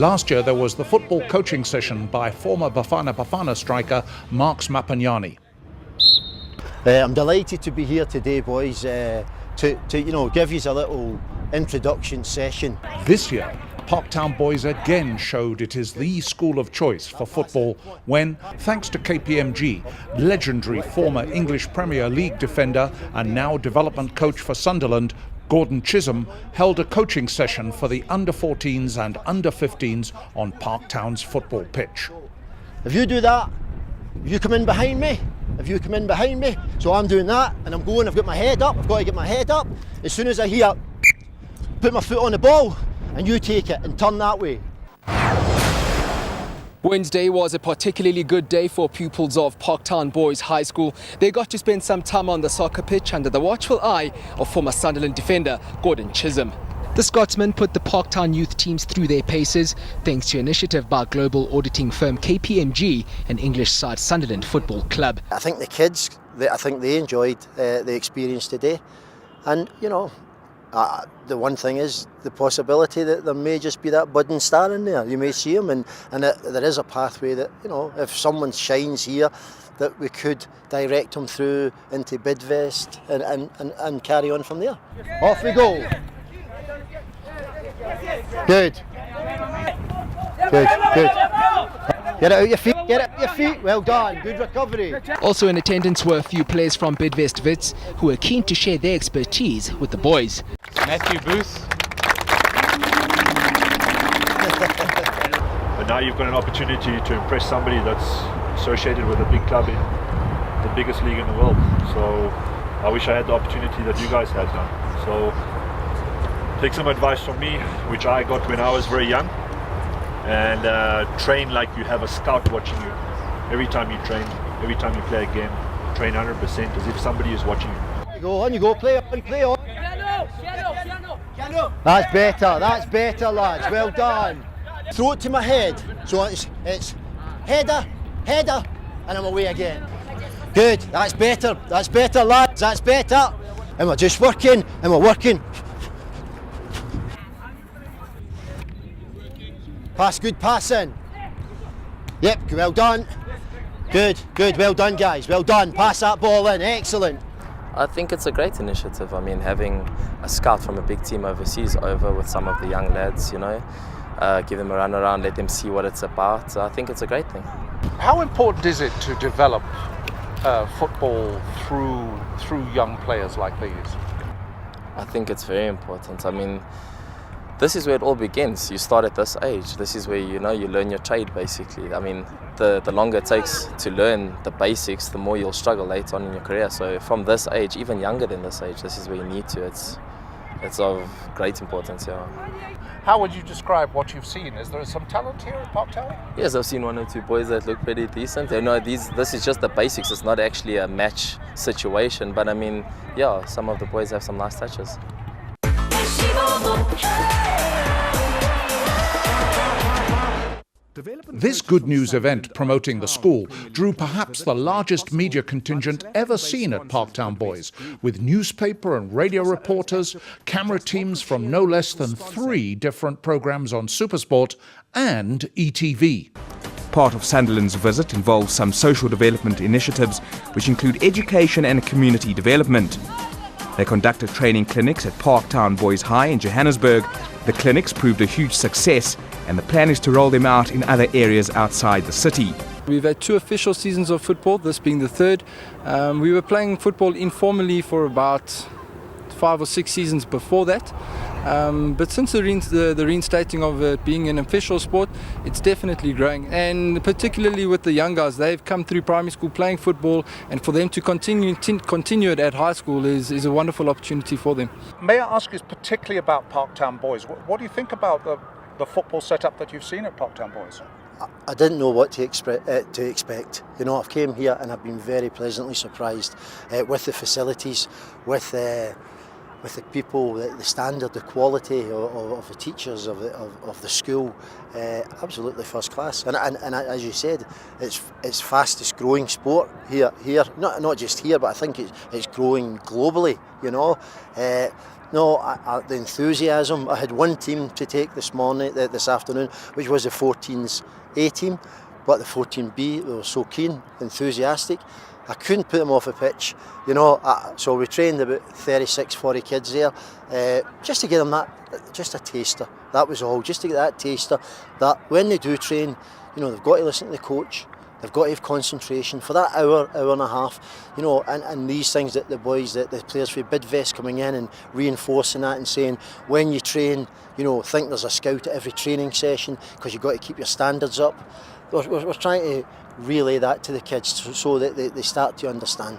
Last year there was the football coaching session by former Bafana Bafana striker Marks Maponyane. I'm delighted to be here today, boys, to give you a little introduction session. This year, Parktown boys again showed it is the school of choice for football when, thanks to KPMG, legendary former English Premier League defender and now development coach for Sunderland, Chisholm, held a coaching session for the under-14s and under-15s on Parktown's football pitch. If you do that, if you come in behind me, so I'm doing that and I'm going, I've got my head up, I've got to get my head up. As soon as I hear, put my foot on the ball, and you take it and turn that way. Wednesday was a particularly good day for pupils of Parktown Boys High School. They got to spend some time on the soccer pitch under the watchful eye of former Sunderland defender Chisholm. The Scotsman put the Parktown youth teams through their paces thanks to initiative by global auditing firm KPMG and English side Sunderland Football Club. I think the kids, they enjoyed the experience today, and the one thing is the possibility that there may just be that budding star in there. You may see him, and there is a pathway that, if someone shines here, that we could direct them through into Bidvest and carry on from there. Off we go. Good. Get it out your feet, well done, good recovery. Also in attendance were a few players from Bidvest Wits who were keen to share their expertise with the boys. Matthew Booth. But now you've got an opportunity to impress somebody that's associated with a big club in the biggest league in the world. So I wish I had the opportunity that you guys had done. So take some advice from me, which I got when I was very young, and train like you have a scout watching you. Every time you train, every time you play a game, train 100% as if somebody is watching you. On you go, play on. That's better lads, well done. Throw it to my head, so it's header, and I'm away again. Good, that's better lads, that's better. And we're just working, Good passing. Yep, well done. Good, well done guys, well done. Pass that ball in, excellent. I think it's a great initiative. I mean, having a scout from a big team overseas over with some of the young lads, give them a run around, let them see what it's about. I think it's a great thing. How important is it to develop football through young players like these? I think it's very important. I mean, this is where it all begins. You start at this age. This is where you learn your trade basically. I mean, the longer it takes to learn the basics, the more you'll struggle later on in your career. So from this age, even younger than this age, this is where you need to. It's of great importance, yeah. How would you describe what you've seen? Is there some talent here at Parktown? Yes, I've seen one or two boys that look pretty decent. This is just the basics. It's not actually a match situation, but I mean, yeah, some of the boys have some nice touches. This good news event promoting the school drew perhaps the largest media contingent ever seen at Parktown Boys, with newspaper and radio reporters, camera teams from no less than 3 different programmes on Supersport and ETV. Part of Sunderland's visit involves some social development initiatives, which include education and community development. They conducted training clinics at Parktown Boys High in Johannesburg. The clinics proved a huge success, and the plan is to roll them out in other areas outside the city. We've had 2 official seasons of football, this being the 3rd. We were playing football informally for about 5 or 6 seasons before that. But since the reinstating of it being an official sport, it's definitely growing. And particularly with the young guys, they've come through primary school playing football, and for them to continue it at high school is a wonderful opportunity for them. May I ask you particularly about Parktown Boys? What do you think about the football setup that you've seen at Parktown Boys? I didn't know what to expect. I've came here and I've been very pleasantly surprised with the facilities, with the people, the standard, the quality of the teachers of the school. Absolutely first class. And as you said, it's fastest growing sport here. Not just here, but I think it's growing globally. No, the enthusiasm. I had one team to take this afternoon, which was the 14's A team, but the 14B, they were so keen, enthusiastic. I couldn't put them off the pitch, you know. So we trained about 36, 40 kids there, just to give them just a taster. That was all, just to get that taster. That when they do train, you know, they've got to listen to the coach. They've got to have concentration for that hour and a half, you know, and these things that the boys, the players for Bidvest coming in and reinforcing that and saying, when you train, you know, think there's a scout at every training session because you've got to keep your standards up. We're trying to relay that to the kids so that they start to understand.